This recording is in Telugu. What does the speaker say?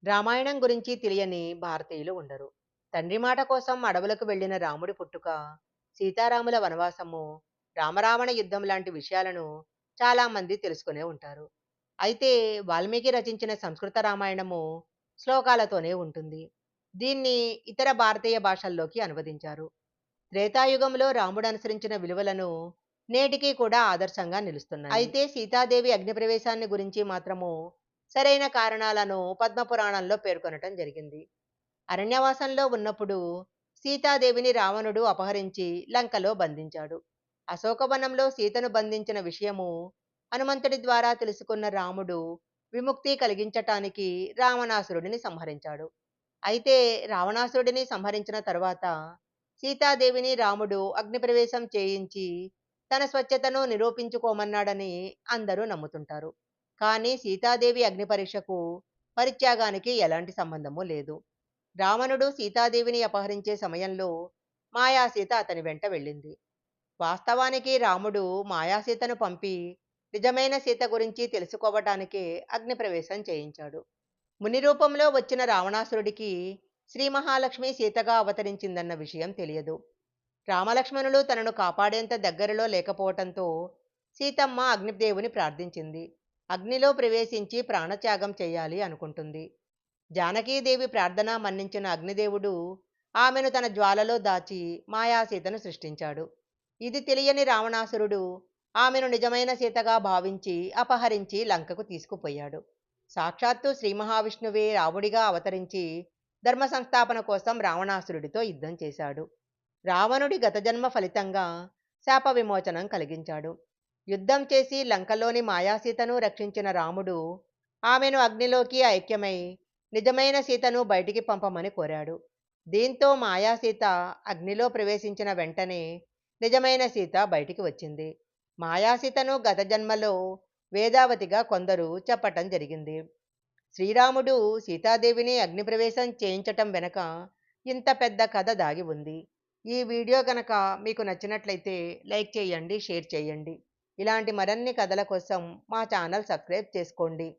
రామాయణం గురించి తెలియని భారతీయులు ఉండరు. తండ్రి మాట కోసం అడవులకు వెళ్ళిన రాముడి పుట్టుక, సీతారాముల వనవాసము, రామరావణ యుద్ధం లాంటి విషయాలను చాలా మంది తెలుసుకునే ఉంటారు. అయితే వాల్మీకి రచించిన సంస్కృత రామాయణము శ్లోకాలతోనే ఉంటుంది. దీన్ని ఇతర భారతీయ భాషల్లోకి అనువదించారు. త్రేతాయుగంలో రాముడు అనుసరించిన విలువలను నేటికి కూడా ఆదర్శంగా నిలుస్తున్నాయి. అయితే సీతాదేవి అగ్నిప్రవేశాన్ని గురించి మాత్రము సరైన కారణాలను పద్మపురాణంలో పేర్కొనటం జరిగింది. అరణ్యవాసంలో ఉన్నప్పుడు సీతాదేవిని రావణుడు అపహరించి లంకలో బంధించాడు. అశోకవనంలో సీతను బంధించిన విషయము హనుమంతుడి ద్వారా తెలుసుకున్న రాముడు విముక్తి కలిగించటానికి రావణాసురుడిని సంహరించాడు. అయితే రావణాసురుడిని సంహరించిన తరువాత సీతాదేవిని రాముడు అగ్నిప్రవేశం చేయించి తన స్వచ్ఛతను నిరూపించుకోమన్నాడని అందరూ నమ్ముతుంటారు. కానీ సీతాదేవి అగ్ని పరీక్షకు పరిత్యాగానికి ఎలాంటి సంబంధము లేదు. రావణుడు సీతాదేవిని అపహరించే సమయంలో మాయాసీత అతని వెంట వెళ్ళింది. వాస్తవానికి రాముడు మాయాసీతను పంపి నిజమైన సీత గురించి తెలుసుకోవటానికే అగ్నిప్రవేశం చేయించాడు. ముని రూపంలో వచ్చిన రావణాసురుడికి శ్రీ మహాలక్ష్మి సీతగా అవతరించిందన్న విషయం తెలియదు. రామలక్ష్మణులు తనను కాపాడేంత దగ్గరలో లేకపోవటంతో సీతమ్మ అగ్నిదేవుని ప్రార్థించింది. అగ్నిలో ప్రవేశించి ప్రాణత్యాగం చేయాలి అనుకుంటుంది. జానకీదేవి ప్రార్థన మన్నించిన అగ్నిదేవుడు ఆమెను తన జ్వాలలో దాచి మాయాసీతను సృష్టించాడు. ఇది తెలియని రావణాసురుడు ఆమెను నిజమైన సీతగా భావించి అపహరించి లంకకు తీసుకుపోయాడు. సాక్షాత్తు శ్రీ మహావిష్ణువే రాముడిగా అవతరించి ధర్మ సంస్థాపన కోసం రావణాసురుడితో యుద్ధం చేశాడు. రావణుడి గత జన్మ ఫలితంగా శాప విమోచనం కలిగించాడు. యుద్ధం చేసి లంకలోని మాయాసీతను రక్షించిన రాముడు ఆమెను అగ్నిలోకి ఐక్యమై నిజమైన సీతను బయటికి పంపమని కోరాడు. దీంతో మాయాసీత అగ్నిలో ప్రవేశించిన వెంటనే నిజమైన సీత బయటికి వచ్చింది. మాయాసీతను గత జన్మలో వేదావతిగా కొందరు చెప్పటం జరిగింది. శ్రీరాముడు సీతాదేవిని అగ్నిప్రవేశం చేయించటం వెనక ఇంత పెద్ద కథ దాగి ఉంది. ఈ వీడియో కనుక మీకు నచ్చినట్లయితే లైక్ చేయండి, షేర్ చేయండి. ఇలాంటి మరిన్ని కథల కోసం మా ఛానల్ సబ్స్క్రైబ్ చేసుకోండి.